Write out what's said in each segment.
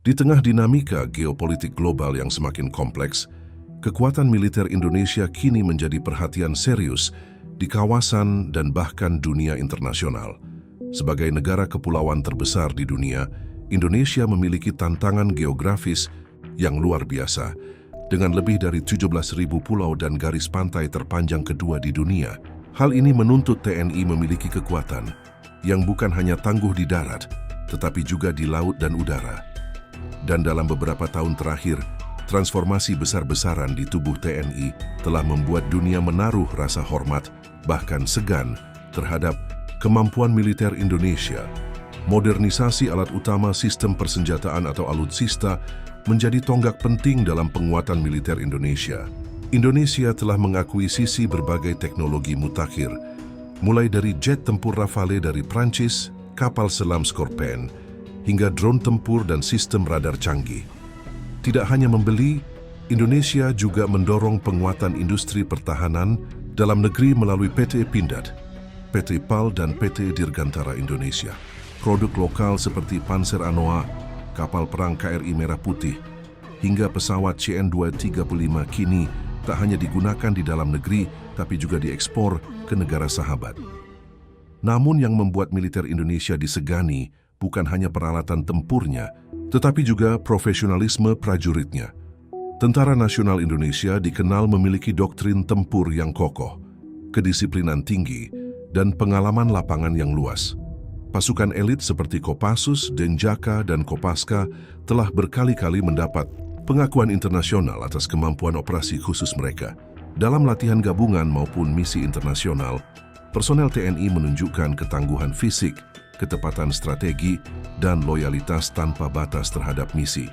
Di tengah dinamika geopolitik global yang semakin kompleks, kekuatan militer Indonesia kini menjadi perhatian serius di kawasan dan bahkan dunia internasional. Sebagai negara kepulauan terbesar di dunia, Indonesia memiliki tantangan geografis yang luar biasa, dengan lebih dari 17.000 pulau dan garis pantai terpanjang kedua di dunia. Hal ini menuntut TNI memiliki kekuatan yang bukan hanya tangguh di darat, tetapi juga di laut dan udara. Dan dalam beberapa tahun terakhir, transformasi besar-besaran di tubuh TNI telah membuat dunia menaruh rasa hormat, bahkan segan, terhadap kemampuan militer Indonesia. Modernisasi alat utama sistem persenjataan atau alutsista menjadi tonggak penting dalam penguatan militer Indonesia. Indonesia telah mengakuisisi berbagai teknologi mutakhir, mulai dari jet tempur Rafale dari Prancis, kapal selam Scorpène, hingga drone tempur dan sistem radar canggih. Tidak hanya membeli, Indonesia juga mendorong penguatan industri pertahanan dalam negeri melalui PT Pindad, PT PAL dan PT Dirgantara Indonesia. Produk lokal seperti Panzer Anoa, kapal perang KRI Merah Putih, hingga pesawat CN-235 kini tak hanya digunakan di dalam negeri, tapi juga diekspor ke negara sahabat. Namun yang membuat militer Indonesia disegani bukan hanya peralatan tempurnya, tetapi juga profesionalisme prajuritnya. Tentara Nasional Indonesia dikenal memiliki doktrin tempur yang kokoh, kedisiplinan tinggi, dan pengalaman lapangan yang luas. Pasukan elit seperti Kopassus, Denjaka, dan Kopaska telah berkali-kali mendapat pengakuan internasional atas kemampuan operasi khusus mereka. Dalam latihan gabungan maupun misi internasional, personel TNI menunjukkan ketangguhan fisik, ketepatan strategi, dan loyalitas tanpa batas terhadap misi.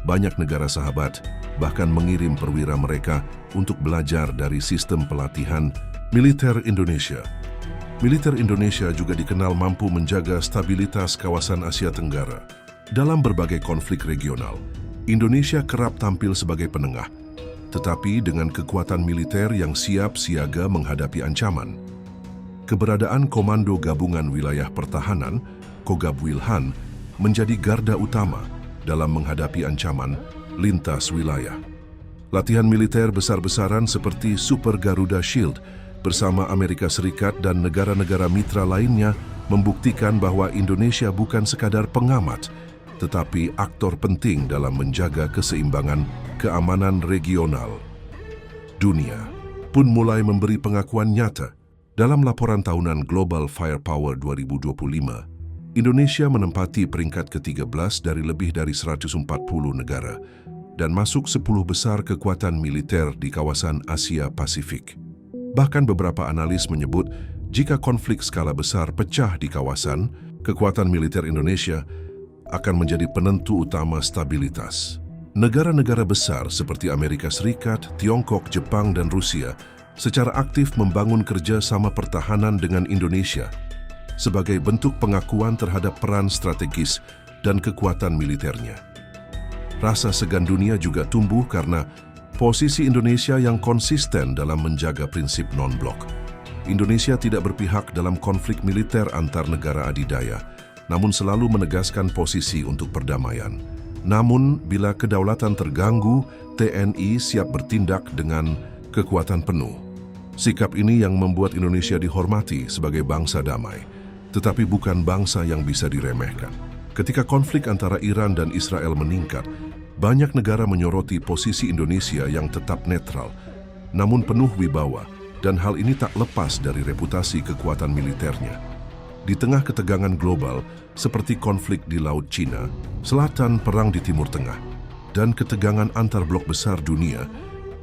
Banyak negara sahabat bahkan mengirim perwira mereka untuk belajar dari sistem pelatihan militer Indonesia. Militer Indonesia juga dikenal mampu menjaga stabilitas kawasan Asia Tenggara. Dalam berbagai konflik regional, Indonesia kerap tampil sebagai penengah, tetapi dengan kekuatan militer yang siap siaga menghadapi ancaman. Keberadaan Komando Gabungan Wilayah Pertahanan, Kogab Wilhan, menjadi garda utama dalam menghadapi ancaman lintas wilayah. Latihan militer besar-besaran seperti Super Garuda Shield bersama Amerika Serikat dan negara-negara mitra lainnya membuktikan bahwa Indonesia bukan sekadar pengamat, tetapi aktor penting dalam menjaga keseimbangan keamanan regional. Dunia pun mulai memberi pengakuan nyata. Dalam laporan tahunan Global Firepower 2025, Indonesia menempati peringkat ke-13 dari lebih dari 140 negara dan masuk 10 besar kekuatan militer di kawasan Asia Pasifik. Bahkan beberapa analis menyebut jika konflik skala besar pecah di kawasan, kekuatan militer Indonesia akan menjadi penentu utama stabilitas. Negara-negara besar seperti Amerika Serikat, Tiongkok, Jepang, dan Rusia secara aktif membangun kerjasama pertahanan dengan Indonesia sebagai bentuk pengakuan terhadap peran strategis dan kekuatan militernya. Rasa segan dunia juga tumbuh karena posisi Indonesia yang konsisten dalam menjaga prinsip non-blok. Indonesia tidak berpihak dalam konflik militer antar negara adidaya, namun selalu menegaskan posisi untuk perdamaian. Namun, bila kedaulatan terganggu, TNI siap bertindak dengan kekuatan penuh. Sikap ini yang membuat Indonesia dihormati sebagai bangsa damai, tetapi bukan bangsa yang bisa diremehkan. Ketika konflik antara Iran dan Israel meningkat, banyak negara menyoroti posisi Indonesia yang tetap netral, namun penuh wibawa, dan hal ini tak lepas dari reputasi kekuatan militernya. Di tengah ketegangan global, seperti konflik di Laut Cina, Selatan, perang di Timur Tengah, dan ketegangan antar blok besar dunia,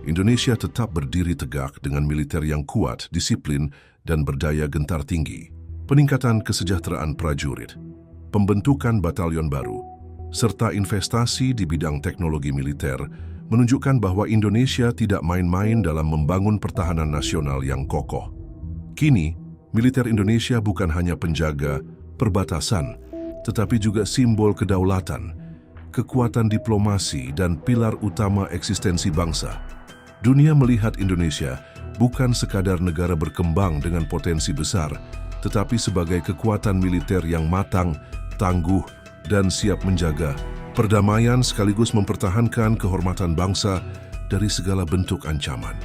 Indonesia tetap berdiri tegak dengan militer yang kuat, disiplin, dan berdaya gentar tinggi. Peningkatan kesejahteraan prajurit, pembentukan batalion baru, serta investasi di bidang teknologi militer menunjukkan bahwa Indonesia tidak main-main dalam membangun pertahanan nasional yang kokoh. Kini, militer Indonesia bukan hanya penjaga perbatasan, tetapi juga simbol kedaulatan, kekuatan diplomasi, dan pilar utama eksistensi bangsa. Dunia melihat Indonesia bukan sekadar negara berkembang dengan potensi besar, tetapi sebagai kekuatan militer yang matang, tangguh, dan siap menjaga Perdamaian sekaligus mempertahankan kehormatan bangsa dari segala bentuk ancaman.